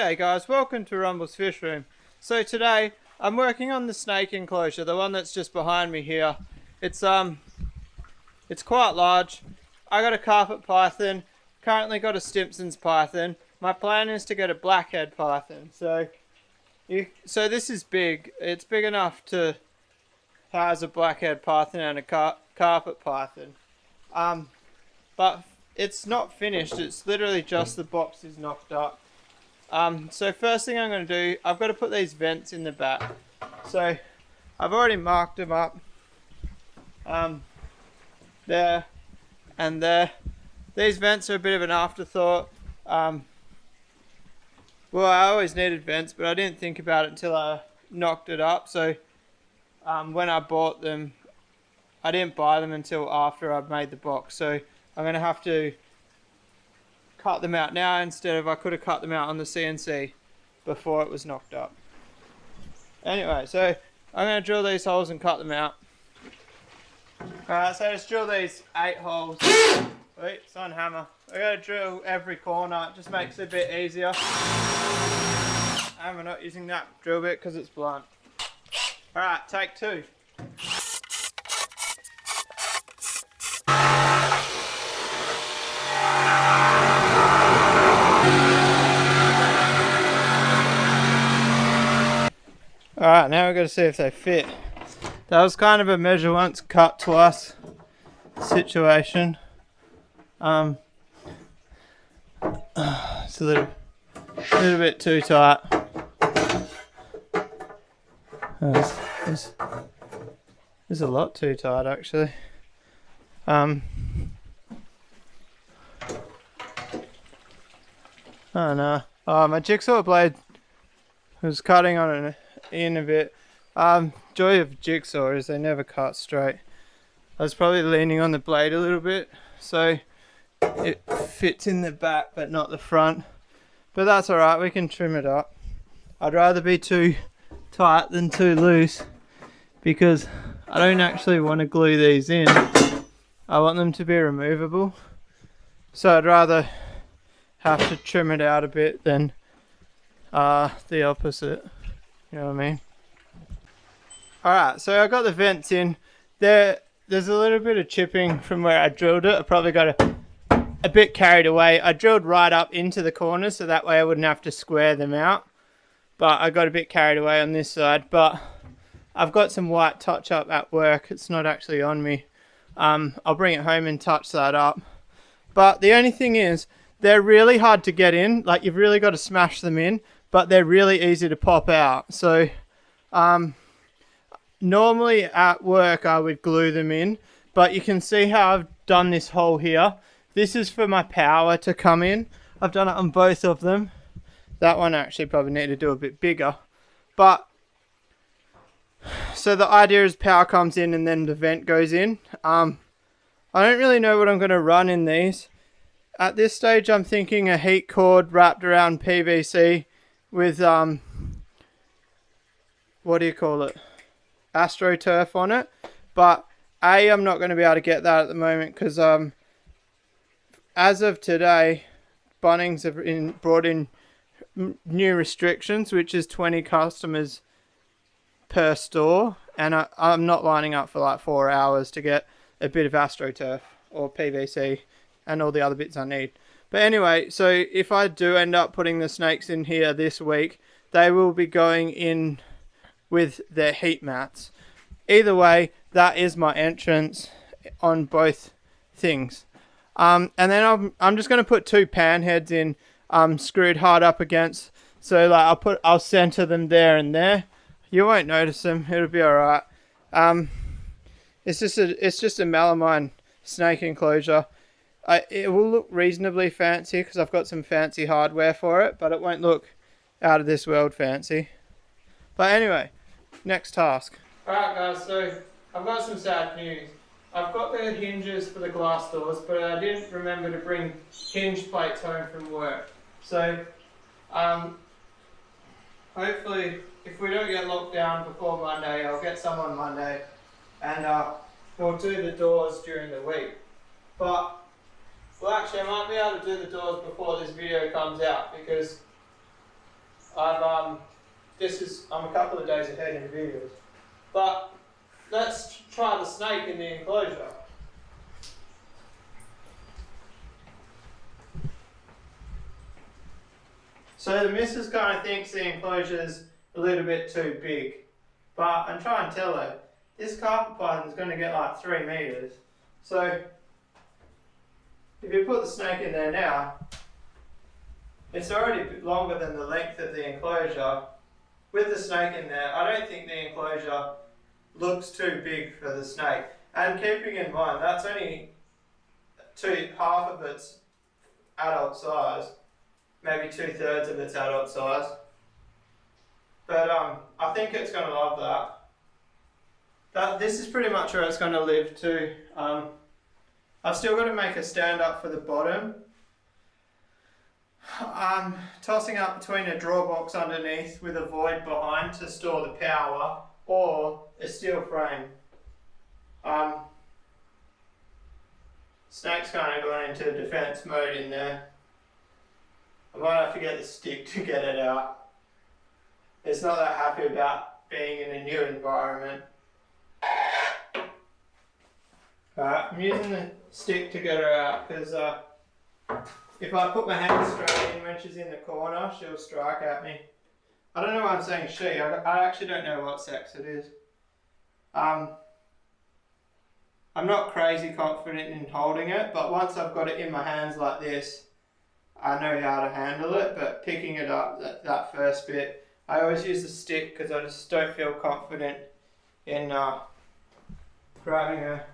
G'day guys, welcome to Rumble's Fish Room. So today I'm working on the snake enclosure, the one that's just behind me here. It's quite large. I got a carpet python, currently got a Stimpson's python. My plan is to get a blackhead python. So this is big. It's big enough to house a blackhead python and a carpet python. But it's not finished. It's literally just the box is knocked up. So first thing I'm going to do, I've got to put these vents in the back. So I've already marked them up. There and there. These vents are a bit of an afterthought. Well, I always needed vents, but I didn't think about it until I knocked it up. So when I bought them, I didn't buy them until after I'd made the box. So I'm going to have to cut them out now instead of I could have cut them out on the CNC before it was knocked up. Anyway, so I'm going to drill these holes and cut them out. Alright, so just drill these 8 holes. Wait, it's on hammer. I got to drill every corner, it just makes it a bit easier. And we're not using that drill bit because it's blunt. Alright, take 2. Alright, now we've got to see if they fit. That was kind of a measure once, cut twice situation. It's a little bit too tight. It's a lot too tight actually. Oh no. Oh, my jigsaw blade was cutting on it in a bit. Joy of jigsaw is they never cut straight. I was probably leaning on the blade a little bit, so it fits in the back but not the front. But that's alright, we can trim it up. I'd rather be too tight than too loose because I don't actually want to glue these in. I want them to be removable. So I'd rather have to trim it out a bit than the opposite. You know what I mean? Alright, so I got the vents in. There's a little bit of chipping from where I drilled it. I probably got a bit carried away. I drilled right up into the corners so that way I wouldn't have to square them out. But I got a bit carried away on this side. But I've got some white touch up at work. It's not actually on me. I'll bring it home and touch that up. But the only thing is, they're really hard to get in. Like, you've really got to smash them in. But they're really easy to pop out. So normally at work I would glue them in, but you can see how I've done this hole here. This is for my power to come in. I've done it on both of them. That one actually probably need to do a bit bigger. But so the idea is power comes in and then the vent goes in. I don't really know what I'm going to run in these. At this stage I'm thinking a heat cord wrapped around PVC with what do you call it? AstroTurf on it. But I'm not going to be able to get that at the moment because as of today Bunnings have brought in new restrictions, which is 20 customers per store, and I'm not lining up for like 4 hours to get a bit of AstroTurf or PVC and all the other bits I need. But anyway, so if I do end up putting the snakes in here this week, they will be going in with their heat mats. Either way, that is my entrance on both things. And then I'm just going to put 2 pan heads in, screwed hard up against. So like I'll center them there and there. You won't notice them. It'll be alright. It's just a melamine snake enclosure. It will look reasonably fancy because I've got some fancy hardware for it, but it won't look out of this world fancy. But anyway, next task. Alright guys, so I've got some sad news. I've got the hinges for the glass doors, but I didn't remember to bring hinge plates home from work. So, hopefully, if we don't get locked down before Monday, I'll get some on Monday, and we'll do the doors during the week. But, well actually I might be able to do the doors before this video comes out, because I'm a couple of days ahead in videos. But let's try the snake in the enclosure. So the missus kind of thinks the enclosure's a little bit too big. But I'm trying to tell her, this carpet python's going to get like 3 meters. So if you put the snake in there now, it's already longer than the length of the enclosure. With the snake in there, I don't think the enclosure looks too big for the snake. And keeping in mind, that's only half of its adult size, maybe 2/3 of its adult size. But I think it's going to love that. This is pretty much where it's going to live too. I've still got to make a stand up for the bottom. I'm tossing up between a drawer box underneath with a void behind to store the power, or a steel frame. Snake's kind of gone into defense mode in there. I might have to get the stick to get it out. It's not that happy about being in a new environment. Alright, I'm using the stick to get her out because if I put my hand straight in when she's in the corner, she'll strike at me. I don't know why I'm saying she, I actually don't know what sex it is. I'm not crazy confident in holding it, but once I've got it in my hands like this, I know how to handle it. But picking it up, that first bit, I always use the stick because I just don't feel confident in grabbing her.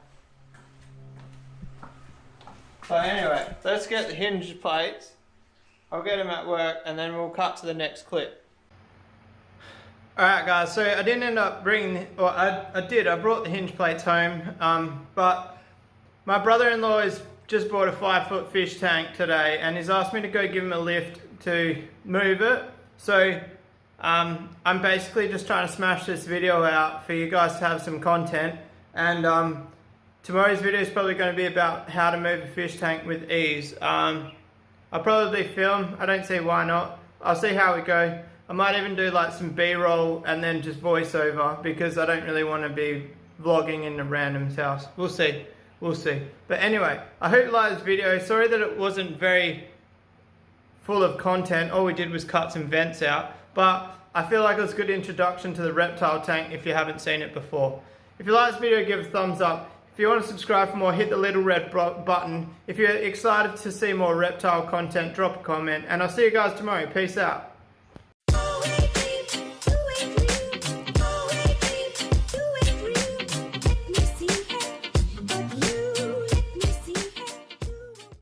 But anyway, let's get the hinge plates. I'll get them at work and then we'll cut to the next clip. Alright guys, so I didn't end up bringing, or I brought the hinge plates home, but my brother-in-law has just bought a 5-foot fish tank today and he's asked me to go give him a lift to move it. So I'm basically just trying to smash this video out for you guys to have some content, and tomorrow's video is probably going to be about how to move a fish tank with ease. I'll probably film, I don't see why not. I'll see how we go. I might even do like some B-roll and then just voiceover because I don't really want to be vlogging in a random's house. We'll see. But anyway, I hope you liked this video. Sorry that it wasn't very full of content. All we did was cut some vents out. But I feel like it was a good introduction to the reptile tank if you haven't seen it before. If you like this video, give it a thumbs up. If you want to subscribe for more, hit the little red button. If you're excited to see more reptile content, drop a comment. And I'll see you guys tomorrow. Peace out.